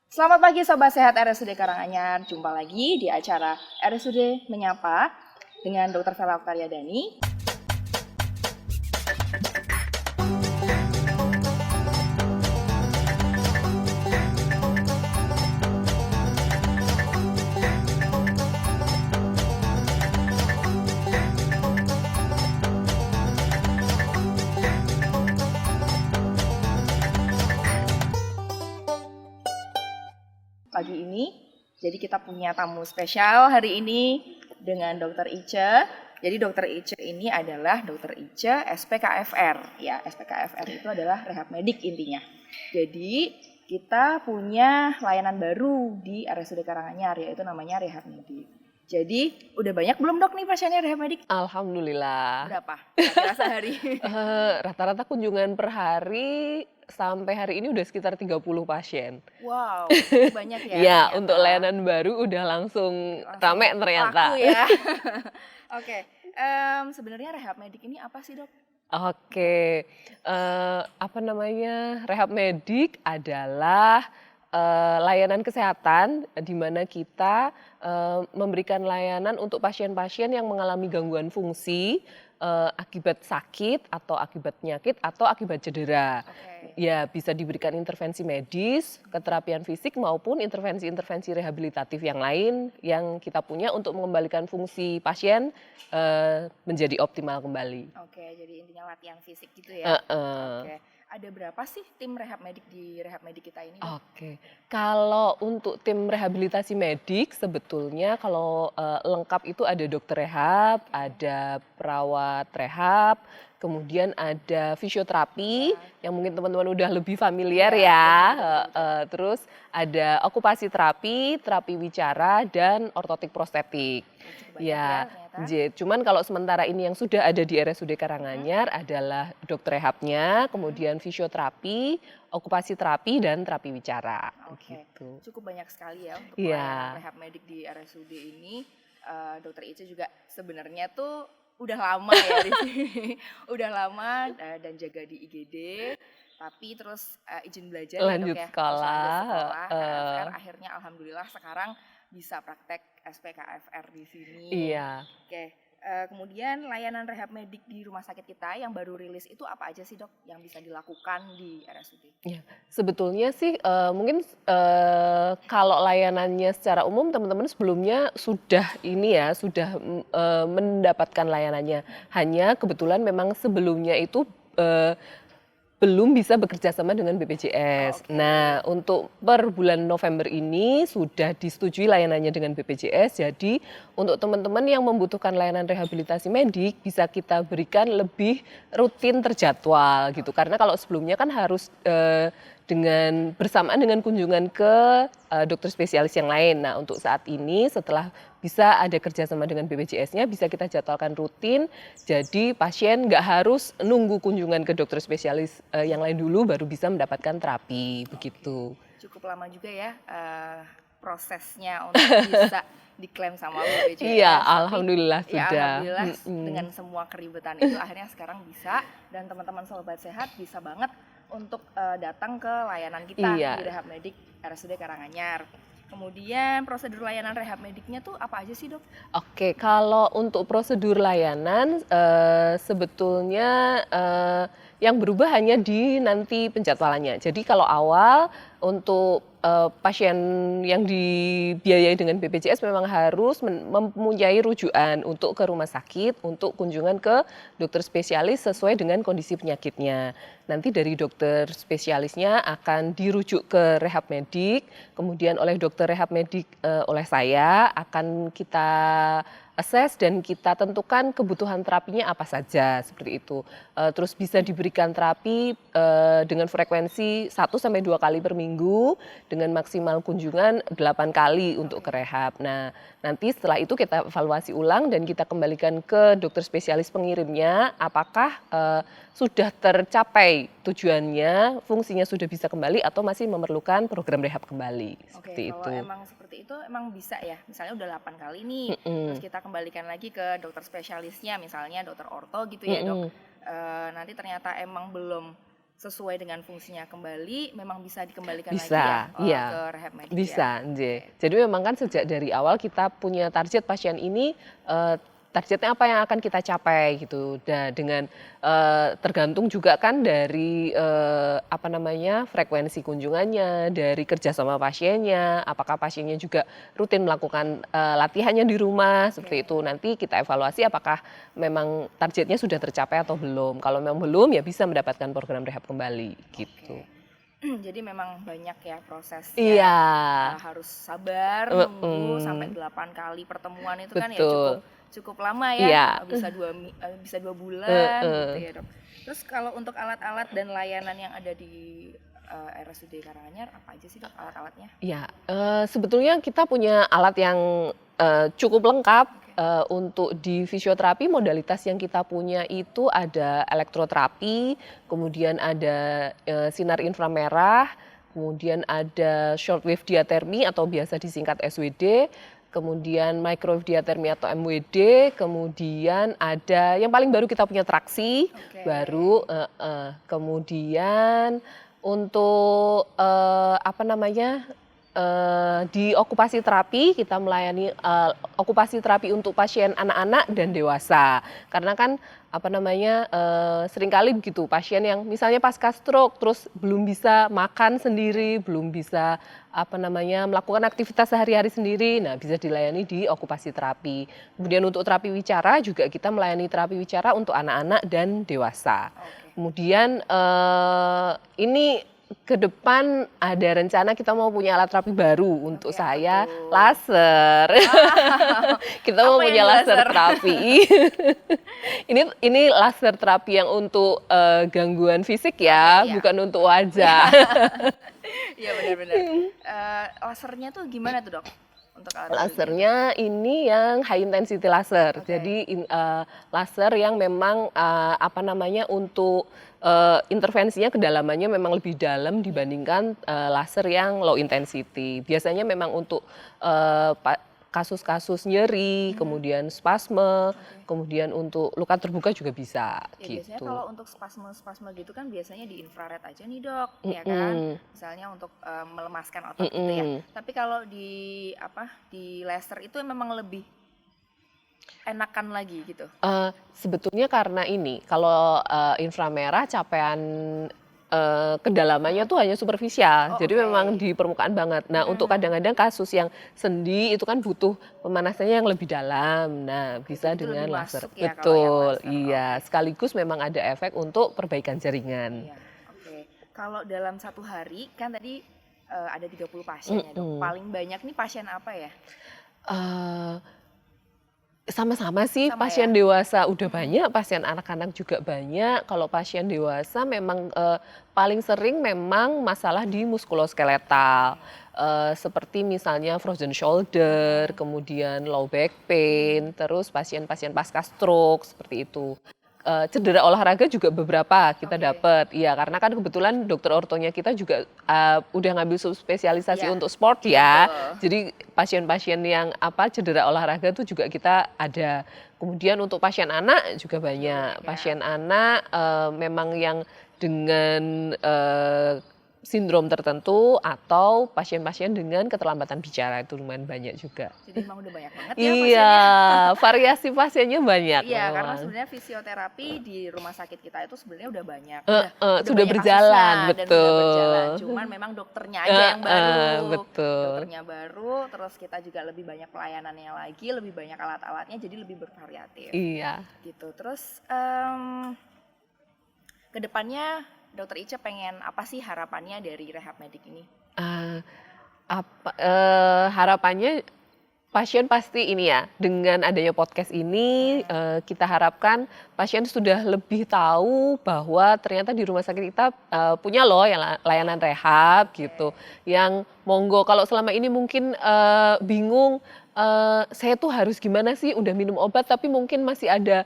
Selamat pagi Sobat Sehat RSUD Karanganyar. Jumpa lagi di acara RSUD Menyapa dengan Dr. Vela Oktaryadani. Pagi ini, jadi kita punya tamu spesial hari ini dengan Dr. Ice. Jadi Dr. Ice ini adalah Dr. Ice SPKFR. Ya, SPKFR itu adalah rehab medik intinya. Jadi kita punya layanan baru di RSUD Karanganyar, yaitu namanya rehab medik. Jadi udah banyak belum dok nih pasiennya rehab medik? Alhamdulillah. Berapa? Kira-kira sehari? Rata-rata kunjungan per hari sampai hari ini udah sekitar 30 pasien. Wow, banyak ya. Ya, ternyata. untuk layanan baru udah langsung rame ternyata. Laku ya. Oke, sebenarnya rehab medik ini apa sih dok? Oke, rehab medik adalah layanan kesehatan di mana kita memberikan layanan untuk pasien-pasien yang mengalami gangguan fungsi akibat sakit atau akibat penyakit atau akibat cedera. Oke. Ya, bisa diberikan intervensi medis, keterapian fisik maupun intervensi-intervensi rehabilitatif yang lain yang kita punya untuk mengembalikan fungsi pasien menjadi optimal kembali. Oke, jadi intinya latihan fisik gitu ya. Heeh. Oke. Ada berapa sih tim rehab medik di rehab medik kita ini? Dok? Oke, kalau untuk tim rehabilitasi medik sebetulnya kalau lengkap itu ada dokter rehab, ada perawat rehab, kemudian ada fisioterapi yang mungkin teman-teman udah lebih familiar ya. Terus ada okupasi terapi, terapi wicara dan ortotik prostetik. Cukup banyak Ya, ternyata. cuman kalau sementara ini yang sudah ada di RSUD Karanganyar adalah dokter rehabnya, kemudian fisioterapi, okupasi terapi dan terapi wicara. Oke, Gitu. cukup banyak sekali ya untuk Iya. layanan rehab medik di RSUD ini. Dokter Ica juga sebenarnya tuh udah lama ya di sini, udah lama dan jaga di IGD. Tapi terus izin belajar ya dok Lanjut ya, terus sekolah. lanjut sekolah KFR. Akhirnya alhamdulillah sekarang bisa praktek SPKFR di sini. Iya. Oke, kemudian layanan rehab medik di rumah sakit kita yang baru rilis itu apa aja sih dok yang bisa dilakukan di RSUD? Ya, sebetulnya sih mungkin kalau layanannya secara umum teman-teman sebelumnya sudah mendapatkan layanannya. Hanya kebetulan memang sebelumnya itu belum bisa bekerja sama dengan BPJS. Oke. Nah, untuk per bulan November ini sudah disetujui layanannya dengan BPJS. Jadi, untuk teman-teman yang membutuhkan layanan rehabilitasi medik bisa kita berikan lebih rutin terjadwal gitu. Karena kalau sebelumnya kan harus bersamaan dengan kunjungan ke dokter spesialis yang lain. Nah, untuk saat ini setelah bisa ada kerjasama dengan BPJS-nya, bisa kita jadwalkan rutin. Jadi pasien nggak harus nunggu kunjungan ke dokter spesialis yang lain dulu baru bisa mendapatkan terapi, begitu. Cukup lama juga ya prosesnya untuk bisa diklaim sama BPJS. Iya, Tapi, alhamdulillah ya, sudah. alhamdulillah dengan semua keribetan itu akhirnya sekarang bisa dan teman-teman sobat sehat bisa banget untuk datang ke layanan kita Iya. di rehab medik RSUD Karanganyar. Kemudian prosedur layanan rehab mediknya tuh apa aja sih dok? Oke, kalau untuk prosedur layanan sebetulnya yang berubah hanya di nanti penjadwalannya. Jadi kalau awal untuk pasien yang dibiayai dengan BPJS memang harus mempunyai rujukan untuk ke rumah sakit, untuk kunjungan ke dokter spesialis sesuai dengan kondisi penyakitnya. Nanti dari dokter spesialisnya akan dirujuk ke rehab medik, kemudian oleh dokter rehab medik oleh saya akan kita assess dan kita tentukan kebutuhan terapinya apa saja seperti itu. Terus bisa diberikan terapi dengan frekuensi 1-2 kali per minggu dengan maksimal kunjungan 8 kali untuk ke rehab. Nah, nanti setelah itu kita evaluasi ulang dan kita kembalikan ke dokter spesialis pengirimnya apakah sudah tercapai tujuannya, fungsinya sudah bisa kembali atau masih memerlukan program rehab kembali. Seperti Kalau itu. emang seperti itu emang bisa ya, misalnya udah 8 kali nih, terus kita kembalikan lagi ke dokter spesialisnya, misalnya dokter orto gitu ya dok. Nanti ternyata emang belum sesuai dengan fungsinya kembali, memang bisa dikembalikan Bisa, lagi ya iya. ke rehab medik ya. Bisa, nggih. Jadi memang kan sejak dari awal kita punya target pasien ini, targetnya apa yang akan kita capai gitu. Dengan tergantung juga kan dari apa namanya, frekuensi kunjungannya, dari kerjasama pasiennya, apakah pasiennya juga rutin melakukan latihannya di rumah seperti itu. Nanti kita evaluasi apakah memang targetnya sudah tercapai atau belum. Kalau memang belum ya bisa mendapatkan program rehab kembali gitu. Jadi memang banyak ya prosesnya. Iya. Harus sabar nunggu sampai 8 kali pertemuan itu kan ya Betul. cukup lama ya. Iya. Bisa 2 bulan gitu ya, Dok. Terus kalau untuk alat-alat dan layanan yang ada di RSUD Karanganyar apa aja sih, Dok, alat-alatnya? Ya, sebetulnya kita punya alat yang cukup lengkap. Untuk di fisioterapi modalitas yang kita punya itu ada elektroterapi, kemudian ada sinar inframerah, kemudian ada shortwave diathermy atau biasa disingkat SWD, kemudian microwave diathermy atau MWD, kemudian ada yang paling baru kita punya traksi baru, kemudian untuk apa namanya, di okupasi terapi kita melayani okupasi terapi untuk pasien anak-anak dan dewasa. Karena kan apa namanya, seringkali begitu pasien yang misalnya pasca stroke terus belum bisa makan sendiri, belum bisa apa namanya, melakukan aktivitas sehari-hari sendiri. Nah, bisa dilayani di okupasi terapi. Kemudian untuk terapi wicara juga kita melayani terapi wicara untuk anak-anak dan dewasa. Kemudian ini ke depan ada rencana kita mau punya alat terapi baru untuk saya, laser. Kita mau punya laser terapi. Ini laser terapi yang untuk gangguan fisik ya, bukan untuk wajah. Iya benar-benar. Lasernya tuh gimana tuh, Dok? Untuk alat lasernya ini yang high intensity laser. Jadi laser yang memang apa namanya, untuk intervensinya kedalamannya memang lebih dalam dibandingkan laser yang low intensity. Biasanya memang untuk kasus-kasus nyeri, kemudian spasme, kemudian untuk luka terbuka juga bisa ya, gitu. Biasanya kalau untuk spasme gitu kan biasanya di infrared aja nih, Dok, ya kan? Misalnya untuk melemaskan otot gitu ya. Tapi kalau di laser itu memang lebih enakan lagi gitu. Sebetulnya karena ini, kalau inframerah capaian kedalamannya tuh hanya superficial, jadi memang di permukaan banget. Nah, untuk kadang-kadang kasus yang sendi itu kan butuh pemanasannya yang lebih dalam. Nah, bisa dengan laser. Ya, betul, iya. Sekaligus memang ada efek untuk perbaikan jaringan. Iya. Kalau dalam satu hari kan tadi ada 30 pasien ya, Dok. Paling banyak nih pasien apa ya? Sama-sama sih, pasien dewasa udah banyak, pasien anak-anak juga banyak. Kalau pasien dewasa memang paling sering memang masalah di muskuloskeletal. Seperti misalnya frozen shoulder, kemudian low back pain, terus pasien-pasien pasca stroke seperti itu. Cedera olahraga juga beberapa kita dapat, iya, karena kan kebetulan dokter ortonya kita juga udah ngambil subspesialisasi untuk sport ya. Jadi pasien-pasien yang cedera olahraga itu juga kita ada. Kemudian untuk pasien anak juga banyak. Pasien anak memang yang dengan sindrom tertentu atau pasien-pasien dengan keterlambatan bicara itu lumayan banyak juga. Jadi memang udah banyak banget ya pasiennya. Iya, variasi pasiennya banyak. Iya, karena sebenarnya fisioterapi di rumah sakit kita itu sebenarnya udah banyak. Sudah berjalan, betul. Dan udah berjalan. Cuman memang dokternya aja yang baru. Betul. Dokternya baru, terus kita juga lebih banyak pelayanannya lagi, lebih banyak alat-alatnya, jadi lebih bervariatif. Iya. Gitu. Terus ke depannya Dokter Ica pengen apa sih harapannya dari rehab medik ini? Harapannya pasien pasti ini ya, dengan adanya podcast ini kita harapkan pasien sudah lebih tahu bahwa ternyata di rumah sakit kita punya loh yang layanan rehab gitu. Yang monggo, kalau selama ini mungkin bingung, saya tuh harus gimana sih, udah minum obat tapi mungkin masih ada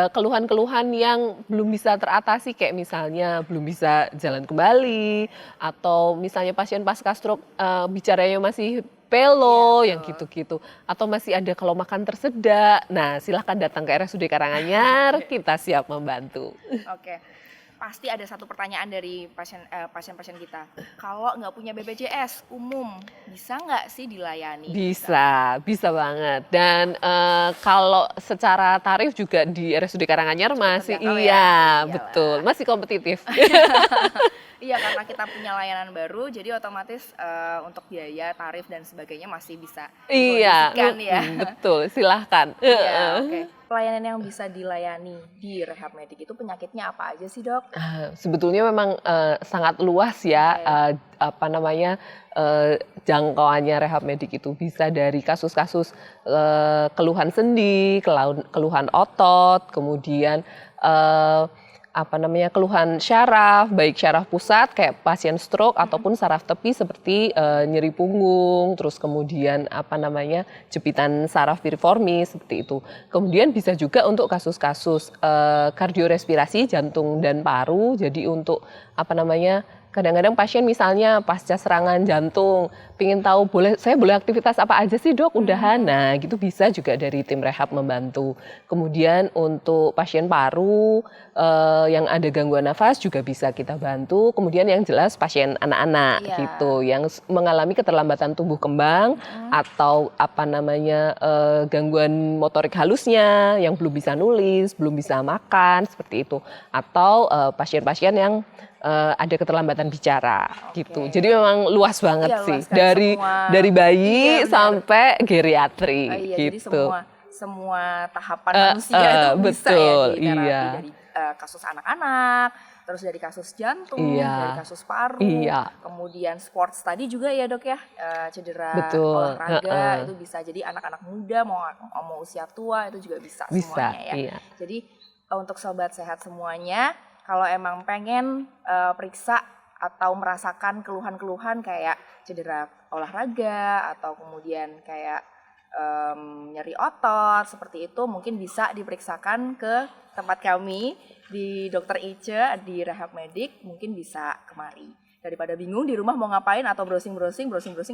keluhan-keluhan yang belum bisa teratasi, kayak misalnya belum bisa jalan kembali, atau misalnya pasien pasca stroke bicaranya masih pelo, yang gitu-gitu, atau masih ada kalau makan tersedak. Nah, silahkan datang ke RSUD Karanganyar, kita siap membantu. Oke. pasti ada satu pertanyaan dari pasien-pasien kita. Kalau nggak punya BPJS umum, bisa nggak sih dilayani? Bisa banget. Dan kalau secara tarif juga di RSUD Karanganyar masih terjangkau ya? iya, Iyalah. betul, masih kompetitif. Iya, karena kita punya layanan baru, jadi otomatis untuk biaya, tarif dan sebagainya masih bisa Iya, dikondisikan ya. betul, silahkan. Iya, oke. Pelayanan yang bisa dilayani di Rehab Medik itu penyakitnya apa aja sih, Dok? Sebetulnya memang sangat luas ya, apa namanya, jangkauannya Rehab Medik itu bisa dari kasus-kasus keluhan sendi, keluhan otot, kemudian apa namanya, keluhan syaraf, baik syaraf pusat kayak pasien stroke ataupun saraf tepi seperti nyeri punggung, terus kemudian apa namanya, jepitan saraf piriformis seperti itu. Kemudian bisa juga untuk kasus-kasus kardiorespirasi jantung dan paru. Jadi untuk apa namanya, kadang-kadang pasien misalnya pasca serangan jantung, pingin tahu saya boleh aktivitas apa aja sih dok, udahan. Nah gitu bisa juga dari tim rehab membantu. Kemudian untuk pasien paru yang ada gangguan nafas juga bisa kita bantu. Kemudian yang jelas pasien anak-anak gitu, yang mengalami keterlambatan tumbuh kembang atau apa namanya gangguan motorik halusnya, yang belum bisa nulis, belum bisa makan seperti itu. Atau pasien-pasien yang ada keterlambatan bicara gitu. Jadi memang luas banget sih, dari bayi sampai geriatri gitu. Jadi semua tahapan manusia itu bisa betul, ya diterapi dari kasus anak-anak, terus dari kasus jantung, dari kasus paru, kemudian sports tadi juga ya dok ya, cedera olahraga itu bisa. Jadi anak-anak muda mau usia tua itu juga bisa semuanya ya. Jadi untuk sobat sehat semuanya, kalau emang pengen periksa atau merasakan keluhan-keluhan kayak cedera olahraga atau kemudian kayak nyeri otot seperti itu, mungkin bisa diperiksakan ke tempat kami di Dr. Ice di Rehab Medik, mungkin bisa kemari. Daripada bingung di rumah mau ngapain atau browsing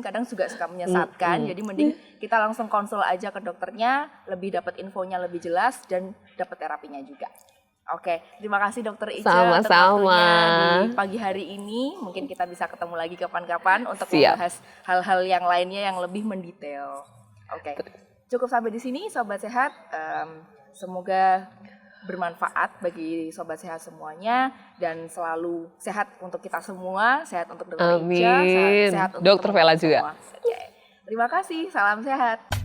kadang juga suka menyesatkan. Jadi mending kita langsung konsul aja ke dokternya, lebih dapat infonya lebih jelas dan dapat terapinya juga. Oke, terima kasih Dokter Ice untuk waktunya di pagi hari ini. Mungkin kita bisa ketemu lagi kapan-kapan untuk membahas hal-hal yang lainnya yang lebih mendetail. Oke, cukup sampai di sini Sobat Sehat. Semoga bermanfaat bagi Sobat Sehat semuanya dan selalu sehat untuk kita semua, sehat untuk Dokter Ice, sehat untuk Dokter Vela juga. Terima kasih, salam sehat.